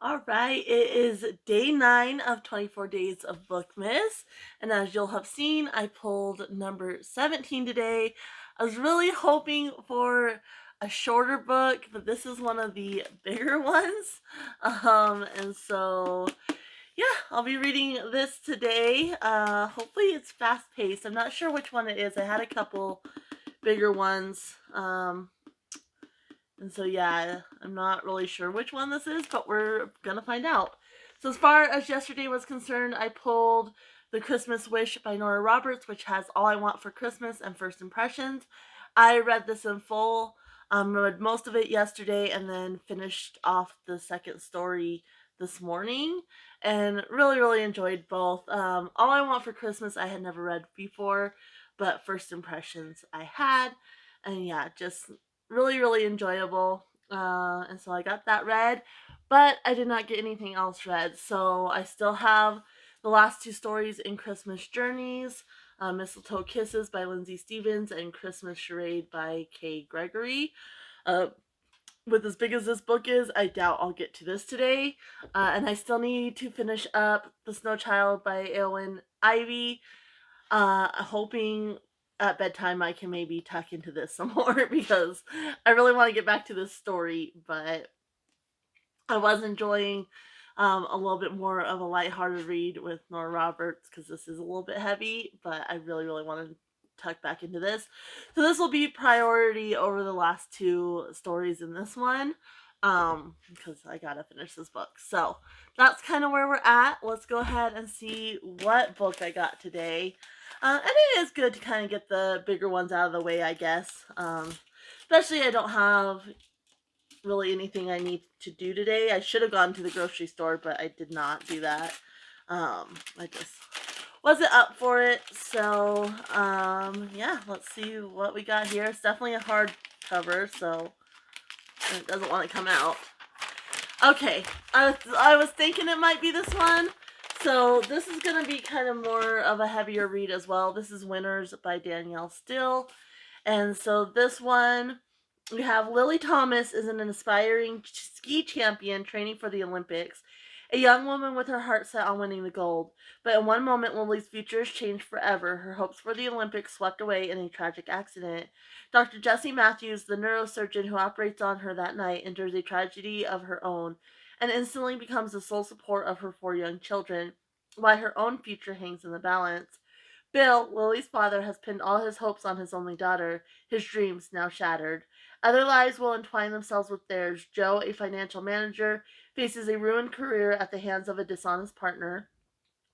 All right, it is day 9 of 24 Days of Bookmas, and as you'll have seen, I pulled number 17 today. I was really hoping for a shorter book, but this is one of the bigger ones. And so yeah, I'll be reading this today. Hopefully it's fast paced. I'm not sure which one it is. I had a couple bigger ones. And so, yeah, I'm not really sure which one this is, but we're gonna find out. So, as far as yesterday was concerned, I pulled The Christmas Wish by Nora Roberts, which has All I Want for Christmas and First Impressions. I read this in full, read most of it yesterday, and then finished off the second story this morning, and really enjoyed both. All I Want for Christmas I had never read before, but First Impressions I had, and yeah, just really enjoyable. And so I got that read, but I did not get anything else read. So I still have the last two stories in Christmas Journeys, Mistletoe Kisses by Lindsay Stevens and Christmas Charade by Kay Gregory. Uh, with as big as this book is, I doubt I'll get to this today. And I still need to finish up The Snow Child by Eowyn Ivy, hoping at bedtime I can maybe tuck into this some more because I really want to get back to this story, but I was enjoying a little bit more of a lighthearted read with Nora Roberts because this is a little bit heavy, but I really want to tuck back into this. So this will be priority over the last two stories in this one because I gotta finish this book. So that's kind of where we're at. Let's go ahead and see what book I got today. And it is good to kind of get the bigger ones out of the way, I guess. Especially I don't have really anything I need to do today. I should have gone to the grocery store, but I did not do that. I just wasn't up for it. So, yeah, let's see what we got here. It's definitely a hard cover, so it doesn't want to come out. Okay, I was thinking it might be this one. So this is going to be kind of more of a heavier read as well. This is Winners by Danielle Still. And so this one, we have Lily Thomas is an aspiring ski champion training for the Olympics, a young woman with her heart set on winning the gold. But in one moment, Lily's future is changed forever. Her hopes for the Olympics swept away in a tragic accident. Dr. Jessie Matthews, the neurosurgeon who operates on her that night, endures a tragedy of her own and instantly becomes the sole support of her four young children, while her own future hangs in the balance. Bill, Lily's father, has pinned all his hopes on his only daughter, his dreams now shattered. Other lives will entwine themselves with theirs. Joe, a financial manager, faces a ruined career at the hands of a dishonest partner.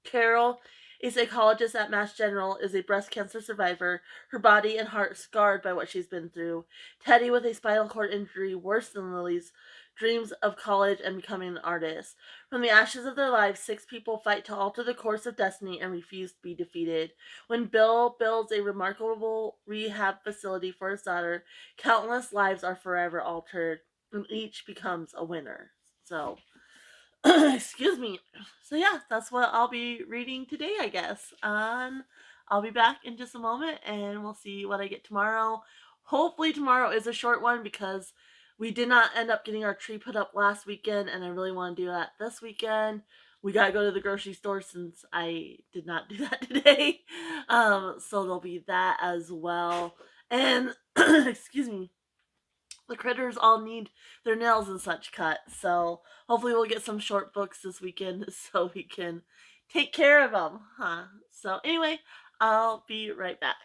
Carol, a psychologist at Mass General, is a breast cancer survivor, her body and heart scarred by what she's been through. Teddy, with a spinal cord injury worse than Lily's, dreams of college and becoming an artist. From the ashes of their lives, 6 people fight to alter the course of destiny and refuse to be defeated. When Bill builds a remarkable rehab facility for his daughter, countless lives are forever altered, and each becomes a winner. So, excuse me. So yeah, that's what I'll be reading today, I guess. I'll be back in just a moment and we'll see what I get tomorrow. Hopefully tomorrow is a short one because we did not end up getting our tree put up last weekend and I really want to do that this weekend. We gotta go to the grocery store since I did not do that today. So there'll be that as well. And excuse me, the critters all need their nails and such cut. So hopefully we'll get some short books this weekend so we can take care of them, huh? So anyway, I'll be right back.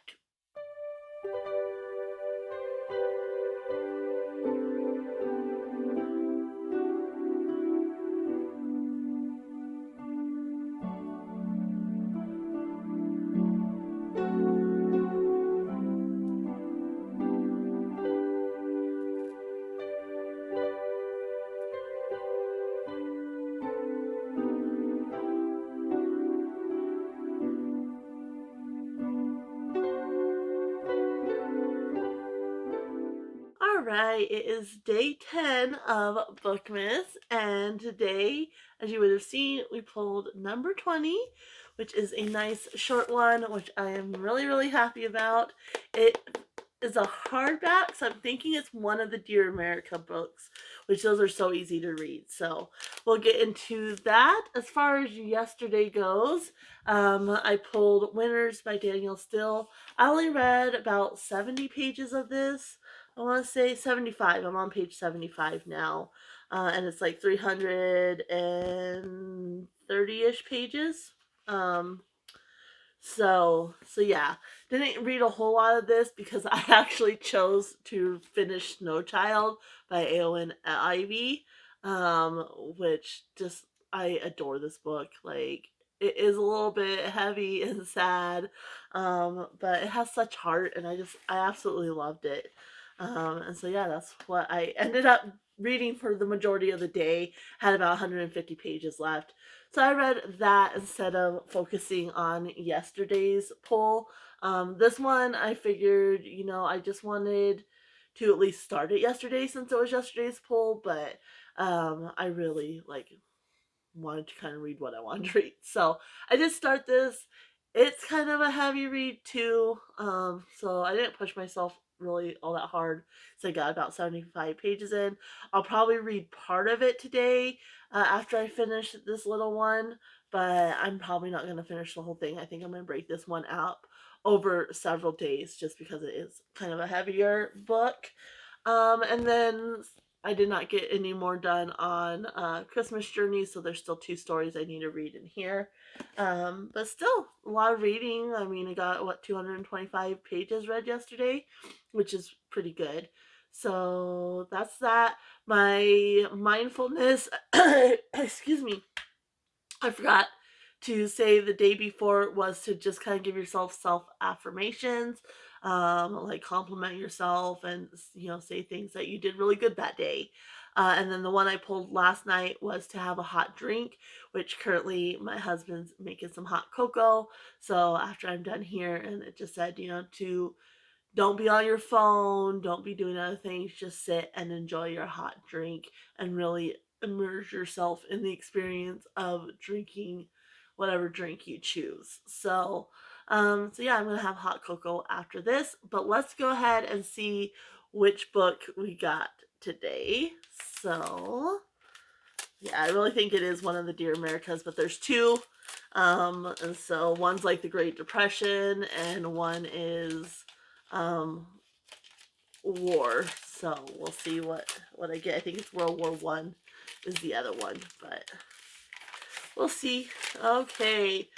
All right, it is day 10 of Bookmas, and today, as you would have seen, we pulled number 20, which is a nice short one, which I am really happy about. It is a hardback, so I'm thinking it's one of the Dear America books, which those are so easy to read. So we'll get into that. As far as yesterday goes, I pulled Winners by Danielle Still. I only read about 70 pages of this. I want to say 75. I'm on page 75 now. And it's like 330-ish pages. So yeah, didn't read a whole lot of this because I actually chose to finish Snow Child by Eowyn Ivy, which just I adore this book. Like it is a little bit heavy and sad, but it has such heart, and I absolutely loved it. And so yeah, that's what I ended up reading for the majority of the day. Had about 150 pages left. So I read that instead of focusing on yesterday's poll. This one I figured, I just wanted to at least start it yesterday since it was yesterday's poll, but I really wanted to kind of read what I wanted to read. So I did start this. It's kind of a heavy read too, so I didn't push myself really all that hard. So I got about 75 pages in. I'll probably read part of it today after I finish this little one, but I'm probably not going to finish the whole thing. I think I'm going to break this one up over several days just because it is kind of a heavier book. And then I did not get any more done on Christmas Journey, so there's still 2 stories I need to read in here. But still, a lot of reading. I mean, I got, 225 pages read yesterday, which is pretty good. So that's that. My mindfulness, excuse me, I forgot to say the day before was to just kind of give yourself self affirmations, like compliment yourself and say things that you did really good that day. And then the one I pulled last night was to have a hot drink, which currently my husband's making some hot cocoa. So after I'm done here, and it just said, to don't be on your phone, don't be doing other things, just sit and enjoy your hot drink and really immerse yourself in the experience of drinking whatever drink you choose. So yeah, I'm gonna have hot cocoa after this, but let's go ahead and see which book we got today. So yeah, I really think it is one of the Dear Americas, but there's 2. And so one's like the Great Depression and one is war. So we'll see what I get. I think it's World War One is the other one, but we'll see. Okay,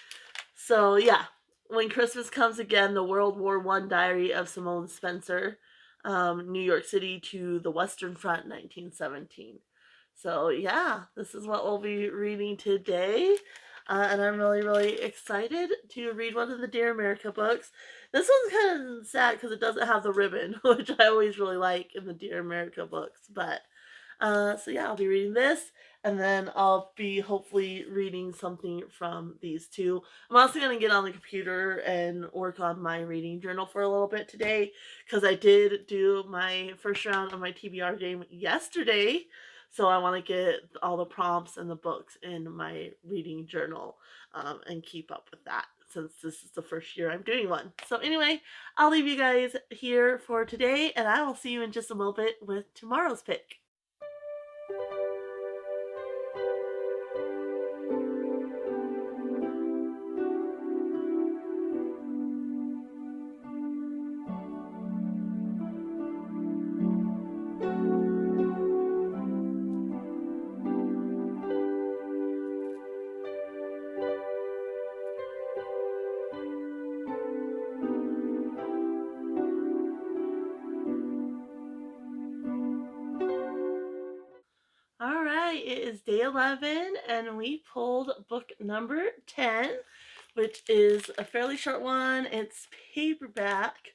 so yeah, When Christmas Comes Again, the World War One Diary of Simone Spencer, New York City to the Western Front, 1917. So yeah, this is what we'll be reading today. And I'm really, really excited to read one of the Dear America books. This one's kind of sad because it doesn't have the ribbon, which I always really like in the Dear America books. But so yeah, I'll be reading this, and then I'll be hopefully reading something from these 2. I'm also going to get on the computer and work on my reading journal for a little bit today, because I did do my first round of my TBR game yesterday. So I want to get all the prompts and the books in my reading journal, and keep up with that since this is the first year I'm doing one. So anyway, I'll leave you guys here for today, and I will see you in just a little bit with tomorrow's pick. All right, it is day 11, and we pulled book number 10, which is a fairly short one. It's paperback,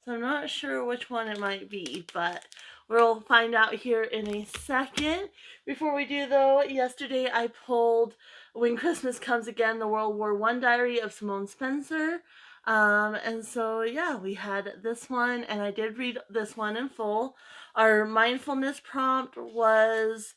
so I'm not sure which one it might be, but we'll find out here in a second. Before we do, though, yesterday I pulled When Christmas Comes Again, the World War One Diary of Simone Spencer. And so, yeah, we had this one, and I did read this one in full. Our mindfulness prompt was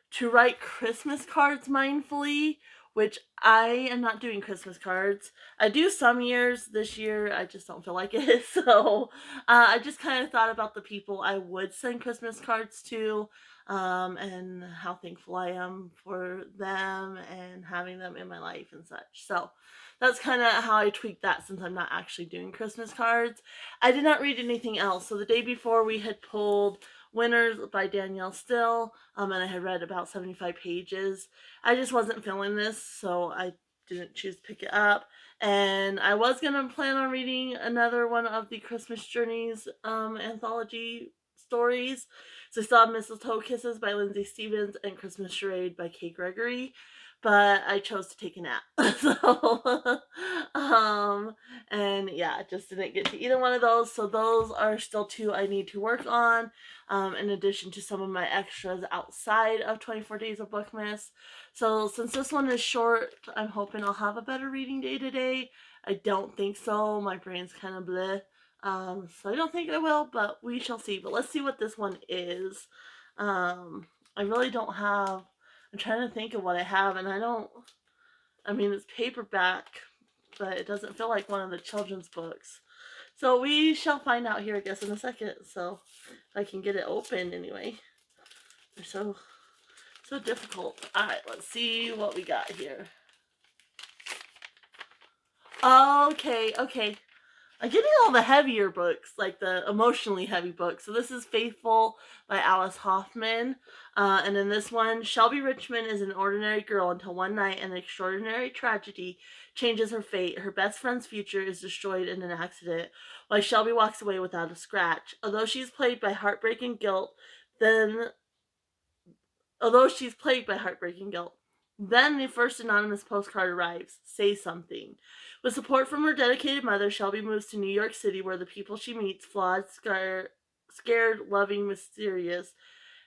to write Christmas cards mindfully, which I am not doing Christmas cards. I do some years. This year, I just don't feel like it. So I just kind of thought about the people I would send Christmas cards to. and how thankful I am for them and having them in my life and such. So that's kind of how I tweaked that since I'm not actually doing Christmas cards. I did not read anything else. So the day before we had pulled Winners by Danielle still, and I had read about 75 pages. I just wasn't feeling this, so I didn't choose to pick it up. And I was gonna plan on reading another one of the Christmas Journeys anthology stories. So I still have Mistletoe Kisses by Lindsay Stevens and Christmas Charade by Kay Gregory. But I chose to take a nap. So and yeah, just didn't get to either one of those. So those are still two I need to work on, in addition to some of my extras outside of 24 Days of Bookmas. So since this one is short, I'm hoping I'll have a better reading day today. I don't think so. My brain's kind of bleh. So I don't think I will, but we shall see. But let's see what this one is. I really don't have. I'm trying to think of what I have, and I mean, it's paperback, but it doesn't feel like one of the children's books. So we shall find out here, I guess, in a second. So if I can get it open anyway. They're so difficult. Alright, let's see what we got here. Okay. I'm getting all the heavier books, like the emotionally heavy books. So this is Faithful by Alice Hoffman. And in this one, Shelby Richmond is an ordinary girl until one night an extraordinary tragedy changes her fate. Her best friend's future is destroyed in an accident, while Shelby walks away without a scratch. Although she's plagued by heartbreaking guilt. Then the first anonymous postcard arrives. Say something. With support from her dedicated mother, Shelby moves to New York City, where the people she meets, flawed, scared, loving, mysterious,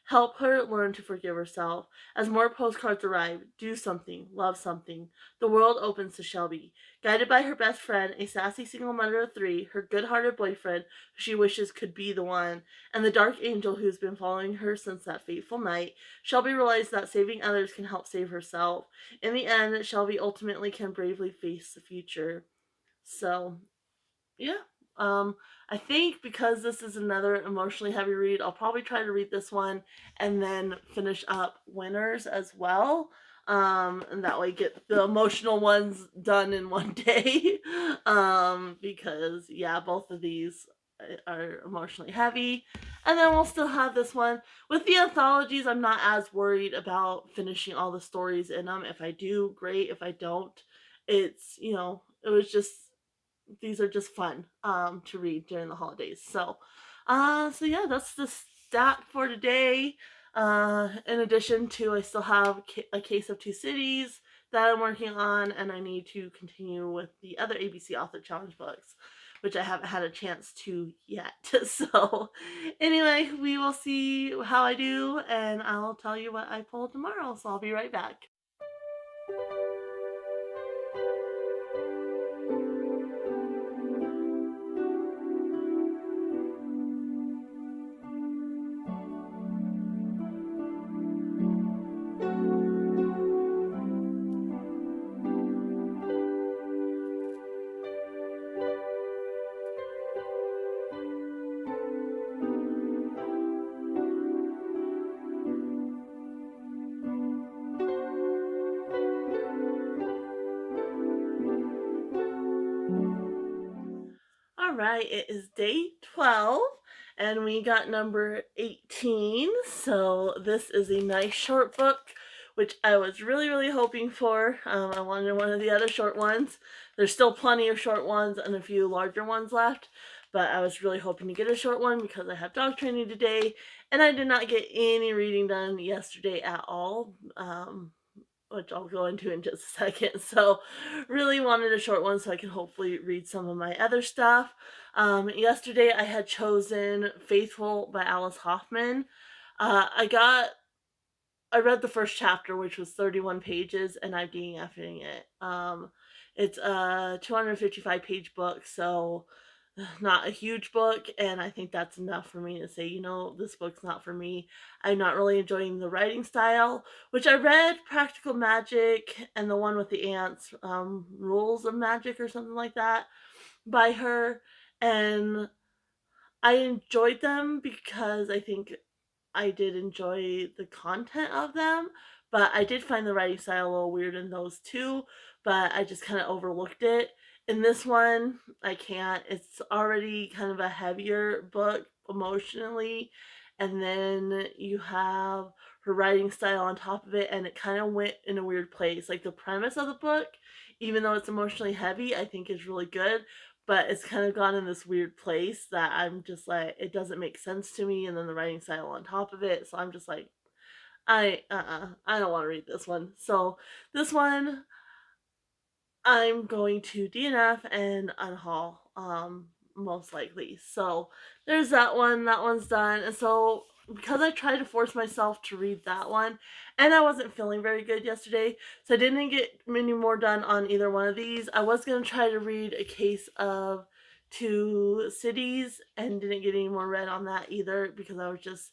help her learn to forgive herself. As more postcards arrive, do something, love something. The world opens to Shelby. Guided by her best friend, a sassy single mother of three, her good-hearted boyfriend, who she wishes could be the one, and the dark angel who's been following her since that fateful night, Shelby realizes that saving others can help save herself. In the end, Shelby ultimately can bravely face the future. So, yeah. I think because this is another emotionally heavy read, I'll probably try to read this one and then finish up Winners as well. And that way get the emotional ones done in one day. Because yeah, both of these are emotionally heavy. And then we'll still have this one. With the anthologies, I'm not as worried about finishing all the stories in them. If I do, great. If I don't, it's, it was just these are just fun to read during the holidays. So yeah, that's the stat for today. In addition to, I still have a Case of Two Cities that I'm working on, and I need to continue with the other ABC Author Challenge books, which I haven't had a chance to yet. So anyway, we will see how I do, and I'll tell you what I pulled tomorrow. So I'll be right back. All right, it is day 12, and we got number 18. So this is a nice short book, which I was really hoping for. I wanted one of the other short ones. There's still plenty of short ones and a few larger ones left, but I was really hoping to get a short one because I have dog training today, and I did not get any reading done yesterday at all. Which I'll go into in just a second. So, really wanted a short one so I could hopefully read some of my other stuff. Yesterday I had chosen Faithful by Alice Hoffman. I read the first chapter, which was 31 pages, and I'm DNFing it. It's a 255 page book, so not a huge book, and I think that's enough for me to say, this book's not for me. I'm not really enjoying the writing style, which I read Practical Magic and the one with the ants, Rules of Magic or something like that, by her, and I enjoyed them because I think I did enjoy the content of them, but I did find the writing style a little weird in those too, but I just kind of overlooked it. In this one, I can't. It's already kind of a heavier book emotionally, and then you have her writing style on top of it, and it kind of went in a weird place. Like the premise of the book, even though it's emotionally heavy, I think is really good, but it's kind of gone in this weird place that I'm just like, it doesn't make sense to me, and then the writing style on top of it, so I'm just like, I don't want to read this one. So this one I'm going to DNF and unhaul, most likely. So there's that one. That one's done. And so because I tried to force myself to read that one, and I wasn't feeling very good yesterday, so I didn't get many more done on either one of these. I was gonna try to read A Case of Two Cities, and didn't get any more read on that either because I was just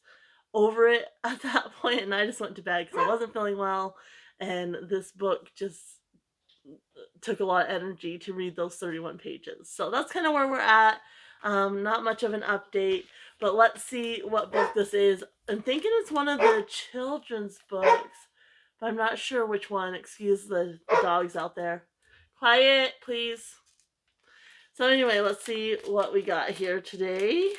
over it at that point, and I just went to bed because I wasn't feeling well, and this book just took a lot of energy to read those 31 pages. So that's kind of where we're at. Not much of an update, but let's see what book this is. I'm thinking it's one of the children's books, but I'm not sure which one. Excuse the dogs out there. Quiet, please. So anyway, let's see what we got here today.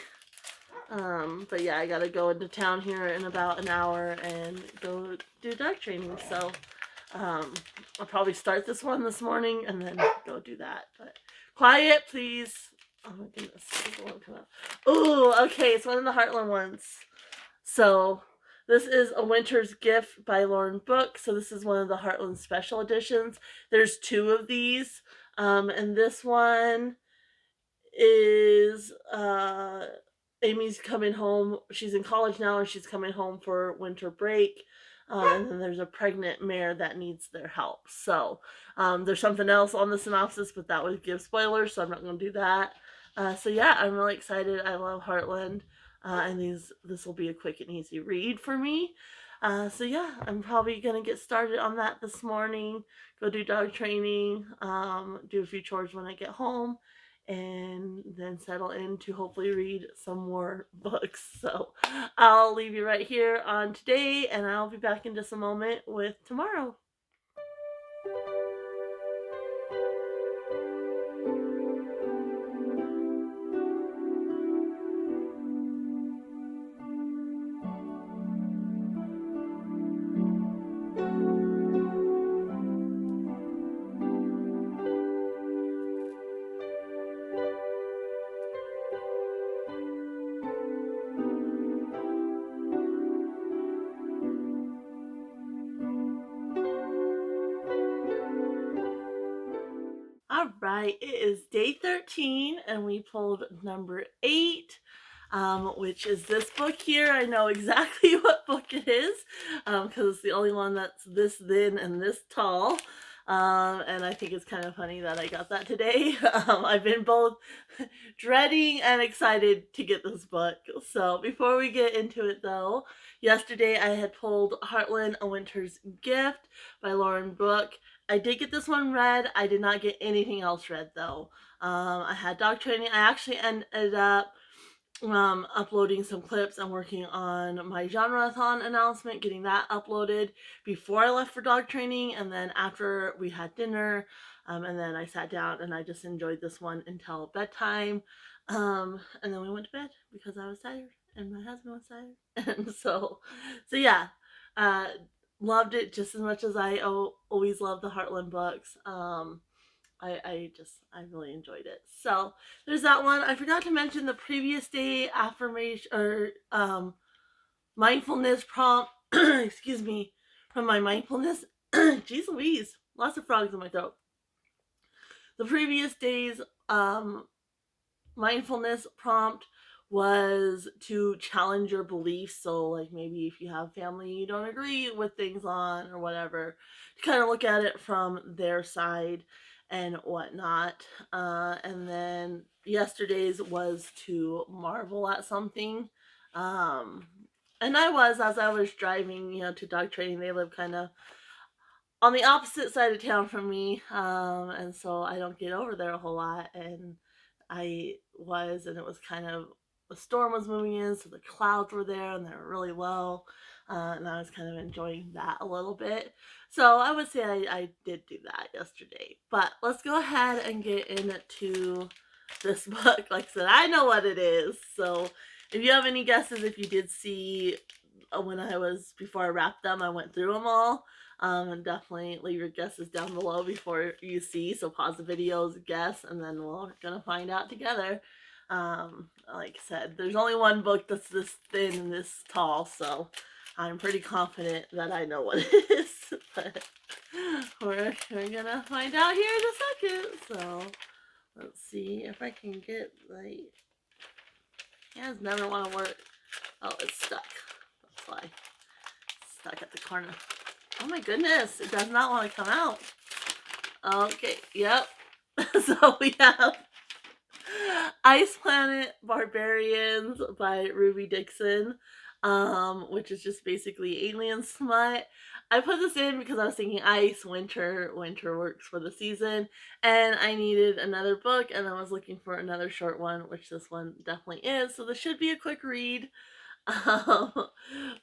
But yeah, I gotta go into town here in about an hour and go do dog training. So I'll probably start this one this morning and then go do that. But quiet, please. Oh my goodness. Oh, okay. It's one of the Heartland ones. So this is A Winter's Gift by Lauren Book. So this is one of the Heartland special editions. There's two of these. And this one is Amy's coming home. She's in college now and she's coming home for winter break. And then there's a pregnant mare that needs their help. So there's something else on the synopsis, but that would give spoilers, so I'm not going to do that. So yeah, I'm really excited. I love Heartland, and this will be a quick and easy read for me. So yeah, I'm probably gonna get started on that this morning. Go do dog training, do a few chores when I get home, and then settle in to hopefully read some more books. So I'll leave you right here on today, and I'll be back in just a moment with tomorrow. All right, it is day 13, and we pulled number 8, which is this book here. I know exactly what book it is because it's the only one that's this thin and this tall. And I think it's kind of funny that I got that today. I've been both dreading and excited to get this book. So before we get into it though, yesterday I had pulled Heartland A Winter's Gift by Lauren Brooke. I did get this one read. I did not get anything else read though. I had dog training. I actually ended up uploading some clips and working on my genre-a-thon announcement, getting that uploaded before I left for dog training, and then after we had dinner, and then I sat down and I just enjoyed this one until bedtime, and then we went to bed because I was tired and my husband was tired, and so yeah, uh, loved it just as much as I always love the Heartland books. I really enjoyed it. So there's that one. I forgot to mention the previous day affirmation or mindfulness prompt. Excuse me, from my mindfulness. Jeez Louise, lots of frogs in my throat. The previous day's mindfulness prompt was to challenge your beliefs. So like maybe if you have family you don't agree with things on or whatever, to kind of look at it from their side and whatnot. And then yesterday's was to marvel at something. And I was, as I was driving, to dog training. They live kind of on the opposite side of town from me, and so I don't get over there a whole lot. And I was, and it was kind of the storm was moving in, so the clouds were there and they were really low. And I was kind of enjoying that a little bit. So I would say I did do that yesterday. But let's go ahead and get into this book. Like I said, I know what it is. So if you have any guesses, if you did see when before I wrapped them, I went through them all. And definitely leave your guesses down below before you see. So pause the videos, guess, and then we're gonna find out together. Like I said, there's only one book that's this thin and this tall, so I'm pretty confident that I know what it is. But we're gonna find out here in a second. So let's see if I can get yeah, it's never want to work. Oh, it's stuck. That's why. It's stuck at the corner. Oh my goodness, it does not want to come out. Okay, yep. So we have Ice Planet Barbarians by Ruby Dixon, which is just basically alien smut. I put this in because I was thinking ice, winter works for the season, and I needed another book, and I was looking for another short one, which this one definitely is, so this should be a quick read. Um,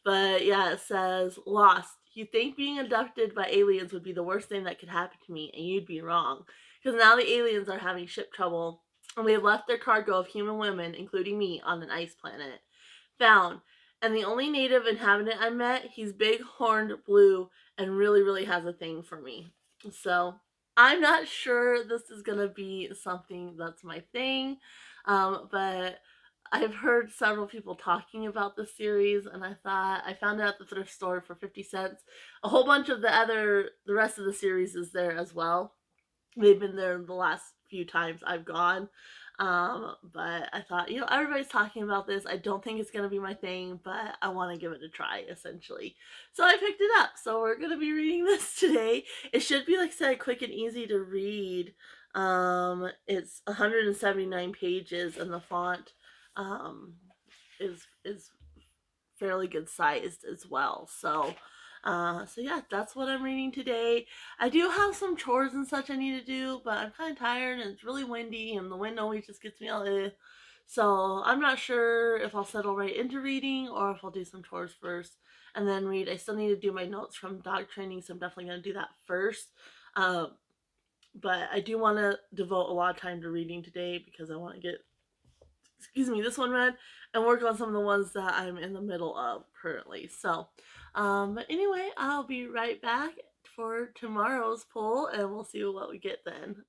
but yeah, it says, Lost. You think being abducted by aliens would be the worst thing that could happen to me, and you'd be wrong. Because now the aliens are having ship trouble, and they've left their cargo of human women, including me, on an ice planet. Found. And the only native inhabitant I met, he's big, horned, blue, and really, really has a thing for me. So I'm not sure this is going to be something that's my thing, but I've heard several people talking about the series, and I found it at the thrift store for 50 cents. A whole bunch of the rest of the series is there as well. They've been there the last few times I've gone. But I thought, everybody's talking about this. I don't think it's going to be my thing, but I want to give it a try, essentially. So I picked it up. So we're going to be reading this today. It should be, like I said, quick and easy to read. It's 179 pages, and the font is fairly good sized as well. So yeah, that's what I'm reading today. I do have some chores and such I need to do, but I'm kind of tired and it's really windy and the wind always just gets me all So I'm not sure if I'll settle right into reading or if I'll do some chores first and then read. I still need to do my notes from dog training, so I'm definitely going to do that first. But I do want to devote a lot of time to reading today because I want to get this one read and work on some of the ones that I'm in the middle of currently. So, but anyway, I'll be right back for tomorrow's poll and we'll see what we get then.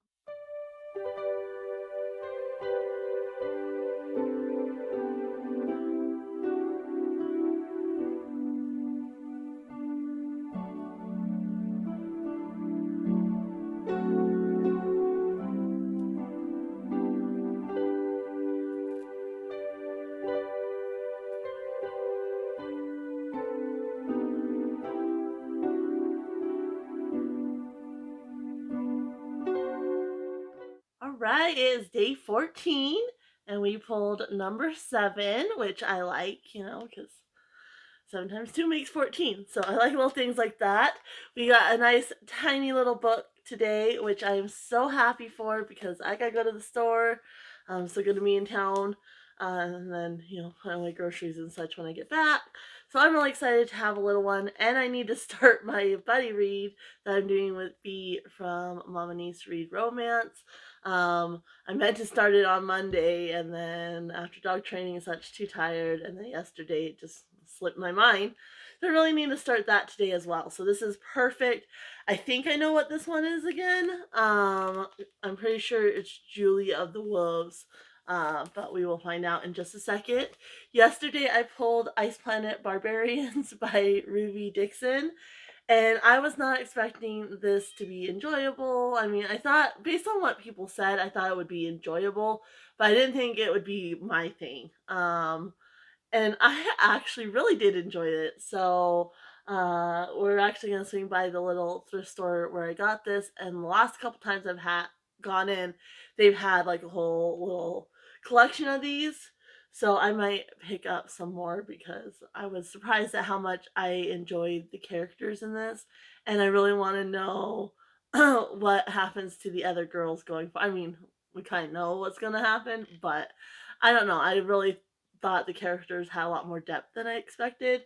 Alright, it is day 14 and we pulled number 7, which I like, because 7 times 2 makes 14. So I like little things like that. We got a nice tiny little book today, which I am so happy for because I gotta go to the store. So gonna be in town. And then, put away groceries and such when I get back. So I'm really excited to have a little one. And I need to start my buddy read that I'm doing with B from Mama Needs to Read Romance. I meant to start it on Monday, and then after dog training and such, too tired, and then yesterday it just slipped my mind. So I really need to start that today as well. So this is perfect. I think I know what this one is again. I'm pretty sure it's Julie of the Wolves, but we will find out in just a second. Yesterday I pulled Ice Planet Barbarians by Ruby Dixon. And I was not expecting this to be enjoyable. I mean, I thought, based on what people said, I thought it would be enjoyable, but I didn't think it would be my thing. And I actually really did enjoy it. So, we're actually going to swing by the little thrift store where I got this. And the last couple times gone in, they've had like a whole little collection of these. So I might pick up some more because I was surprised at how much I enjoyed the characters in this. And I really want to know what happens to the other girls going forward. I mean, we kind of know what's going to happen, but I don't know. I really thought the characters had a lot more depth than I expected.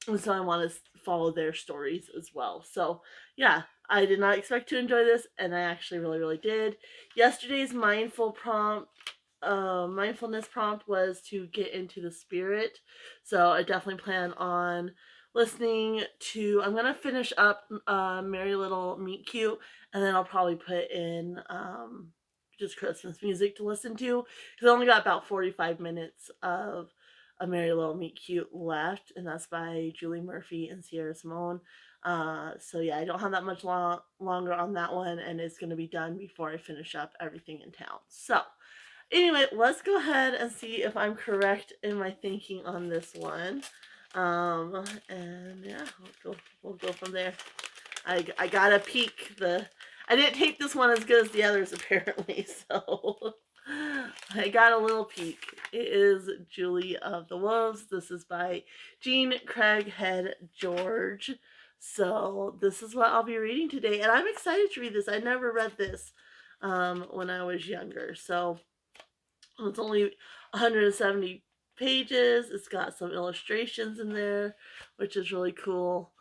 And so I want to follow their stories as well. So, yeah, I did not expect to enjoy this, and I actually really, really did. Yesterday's mindfulness prompt was to get into the spirit. So I definitely plan on listening to. I'm gonna finish up Merry Little Meet Cute, and then I'll probably put in just Christmas music to listen to because I only got about 45 minutes of A Merry Little Meet Cute left, and that's by Julie Murphy and Sierra Simone. So yeah, I don't have that much longer on that one, and it's gonna be done before I finish up everything in town. So anyway, let's go ahead and see if I'm correct in my thinking on this one. And yeah, we'll go from there. I got to peek the. I didn't take this one as good as the others apparently, so I got a little peek. It is Julie of the Wolves. This is by Jean Craighead George. So this is what I'll be reading today, and I'm excited to read this. I never read this when I was younger, so it's only 170 pages. It's got some illustrations in there, which is really cool.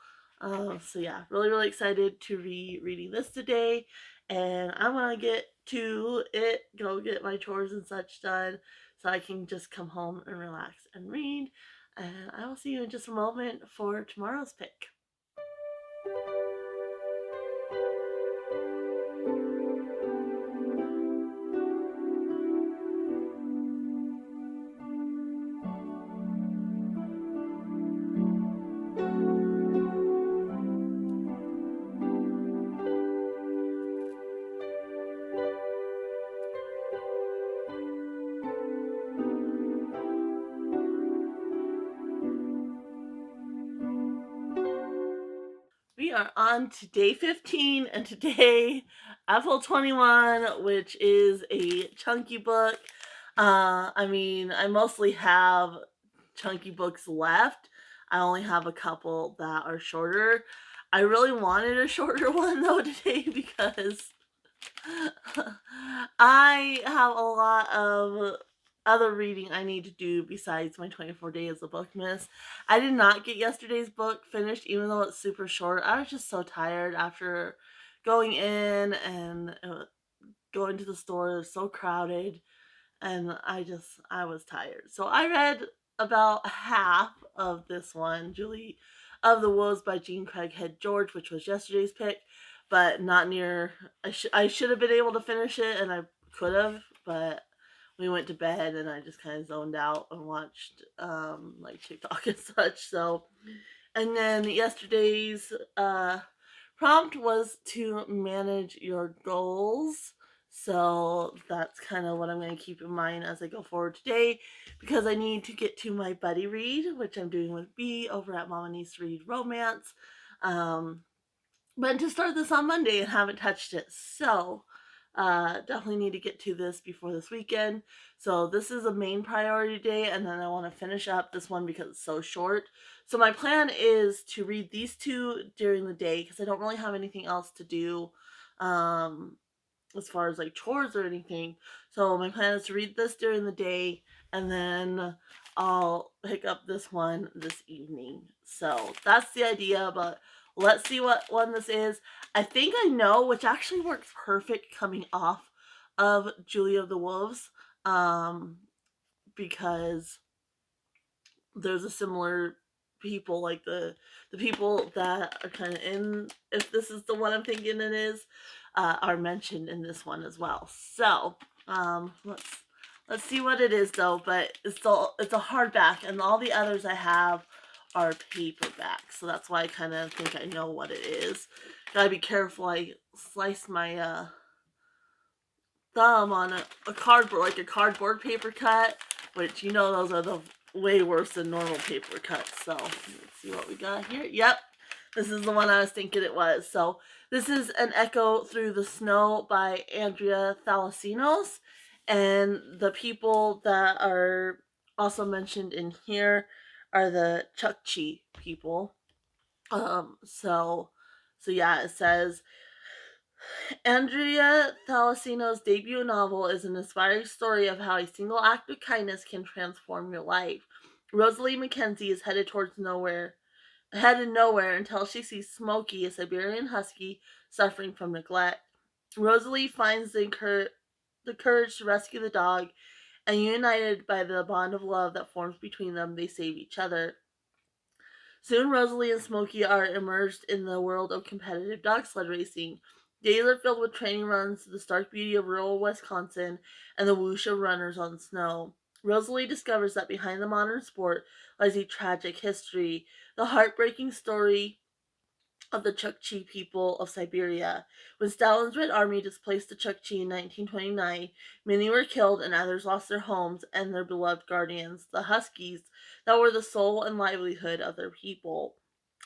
So yeah, really, really excited to be reading this today. And I want to get to it, go get my chores and such done so I can just come home and relax and read. And I will see you in just a moment for tomorrow's pick. We are on to day 15, and today, Apple 21, which is a chunky book. I mean, I mostly have chunky books left. I only have a couple that are shorter. I really wanted a shorter one though today because I have a lot of other reading I need to do besides my 24 Days of Bookmas. I did not get yesterday's book finished, even though it's super short. I was just so tired after going in and going to the store. It was so crowded, and I was tired. So I read about half of this one, Julie of the Wolves by Jean Craighead George, which was yesterday's pick, but not near. I should have been able to finish it, and I could have, but we went to bed, and I just kind of zoned out and watched like TikTok and such. So, and then yesterday's prompt was to manage your goals. So that's kind of what I'm going to keep in mind as I go forward today because I need to get to my buddy read, which I'm doing with B over at Mama Needs to Read Romance. Um, but to start this on Monday and haven't touched it. So definitely need to get to this before this weekend. So this is a main priority day, and then I want to finish up this one because it's so short. So my plan is to read these two during the day because I don't really have anything else to do as far as like chores or anything. So my plan is to read this during the day, and then I'll pick up this one this evening. So that's the idea, but let's see what one this is. I think I know, which actually works perfect coming off of Julie of the Wolves, because there's a similar people like the people that are kind of in, if this is the one I'm thinking it is, are mentioned in this one as well. So let's see what it is though. But it's a hardback, and all the others I have are paperback. So that's why I kind of think I know what it is. Gotta be careful. I slice my thumb on a cardboard, like a cardboard paper cut, which you know those are the way worse than normal paper cuts. So let's see what we got here. Yep, this is the one I was thinking it was. So this is An Echo Through the Snow by Andrea Thalasinos, and the people that are also mentioned in here are the Chukchi people. So yeah, it says Andrea Thalasinos' debut novel is an inspiring story of how a single act of kindness can transform your life. Rosalie Mackenzie is headed nowhere until she sees Smokey, a Siberian husky, suffering from neglect. Rosalie finds the courage to rescue the dog, and united by the bond of love that forms between them, they save each other. Soon, Rosalie and Smokey are immersed in the world of competitive dog sled racing. Days are filled with training runs, the stark beauty of rural Wisconsin, and the whoosh of runners on snow. Rosalie discovers that behind the modern sport lies a tragic history, the heartbreaking story of the Chukchi people of Siberia. When Stalin's Red Army displaced the Chukchi in 1929, many were killed and others lost their homes and their beloved guardians, the Huskies, that were the soul and livelihood of their people.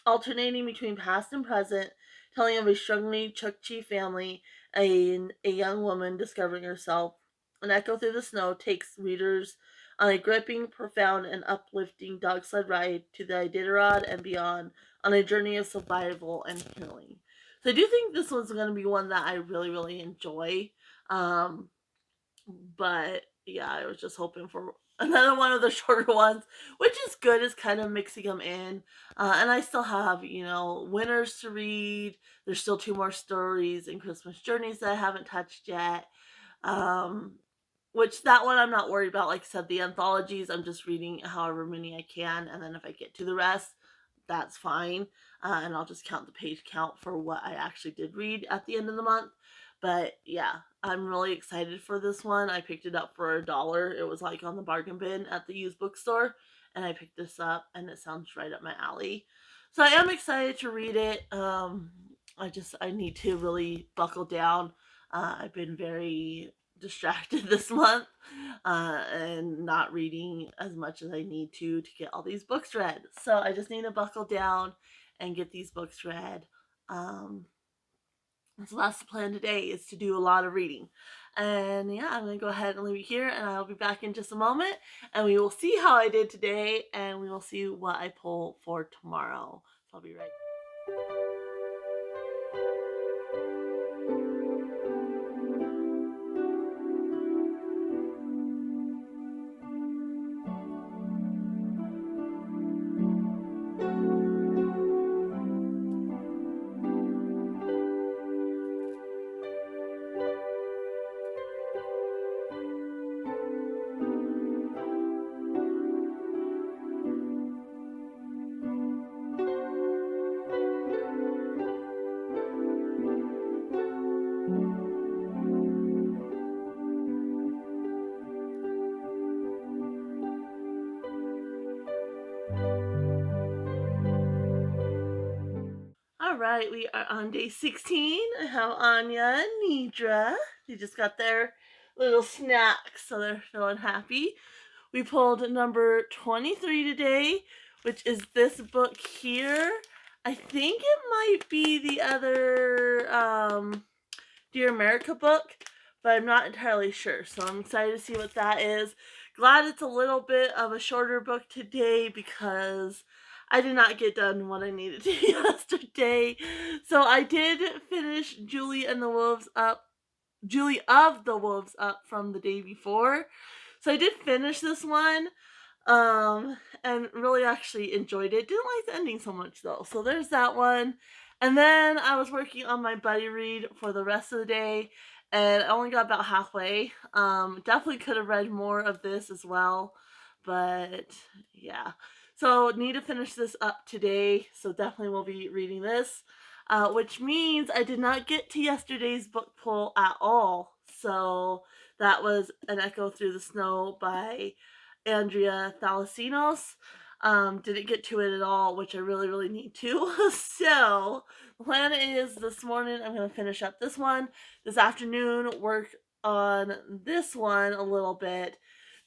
Alternating between past and present, telling of a struggling Chukchi family and a young woman discovering herself. An Echo Through the Snow takes readers on a gripping, profound, and uplifting dog sled ride to the Iditarod and beyond, on a journey of survival and healing. So I do think this one's going to be one that I really, really enjoy. Um, but yeah, I was just hoping for another one of the shorter ones, which is good. Is kind of mixing them in, and I still have winners to read. There's still two more stories in Christmas Journeys that I haven't touched yet. Um, which that one I'm not worried about. Like I said, the anthologies I'm just reading however many I can, and then if I get to the rest, that's fine. And I'll just count the page count for what I actually did read at the end of the month. But yeah, I'm really excited for this one. I picked it up for $1. It was like on the bargain bin at the used bookstore, and I picked this up, and it sounds right up my alley. So I am excited to read it. I need to really buckle down. I've been very distracted this month and not reading as much as I need to get all these books read. So I just need to buckle down and get these books read. Um, so that's the plan today, is to do a lot of reading. And yeah, I'm going to go ahead and leave you here, and I'll be back in just a moment, and we will see how I did today, and we will see what I pull for tomorrow. So I'll be right back. All right, we are on day 16. I have Anya and Nidra. They just got their little snacks, so they're feeling happy. We pulled number 23 today, which is this book here. I think it might be the other Dear America book, but I'm not entirely sure. So I'm excited to see what that is. Glad it's a little bit of a shorter book today because I did not get done what I needed to yesterday. So I did finish Julie of the Wolves Up from the day before. So I did finish this one. And really actually enjoyed it. Didn't like the ending so much though. So there's that one. And then I was working on my buddy read for the rest of the day, and I only got about halfway. Definitely could have read more of this as well, but yeah. So need to finish this up today. So definitely will be reading this, which means I did not get to yesterday's book pull at all. So that was An Echo Through the Snow by Andrea Thalasinos. Didn't get to it at all, which I really, really need to. So, the plan is this morning I'm going to finish up this one. This afternoon, work on this one a little bit.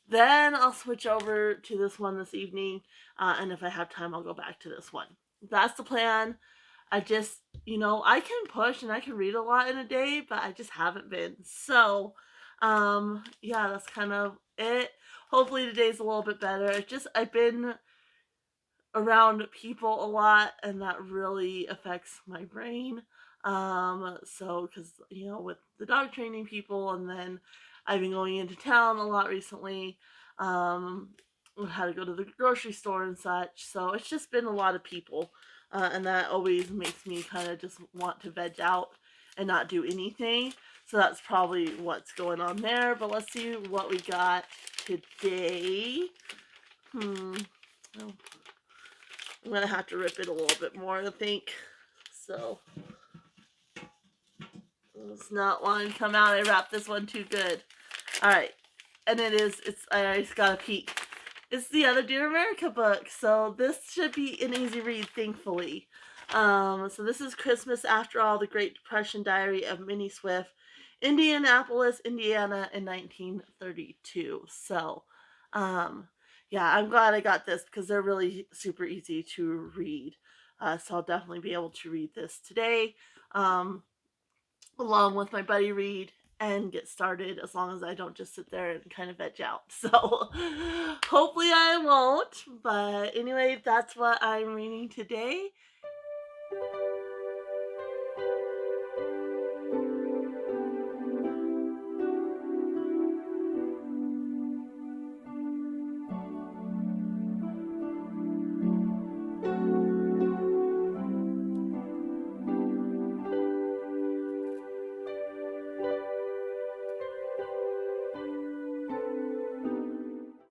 Then I'll switch over to this one this evening. And if I have time, I'll go back to this one. That's the plan. I just, I can push and I can read a lot in a day, but I just haven't been. So, yeah, that's kind of it. Hopefully today's a little bit better. I've been around people a lot, and that really affects my brain. So, because, with the dog training people, and then I've been going into town a lot recently, um, had to go to the grocery store and such. So, it's just been a lot of people, and that always makes me kind of just want to veg out and not do anything. So, that's probably what's going on there. But let's see what we got today. Oh, I'm gonna have to rip it a little bit more, I think. So it's not wanting to come out. I wrapped this one too good. All right, and I just got a peek. It's the Other Dear America book, so this should be an easy read, thankfully. So this is Christmas After All: The Great Depression Diary of Minnie Swift, Indianapolis, Indiana, in 1932. So, yeah, I'm glad I got this because they're really super easy to read. So I'll definitely be able to read this today, along with my buddy read, and get started, as long as I don't just sit there and kind of veg out. So hopefully I won't. But anyway, that's what I'm reading today.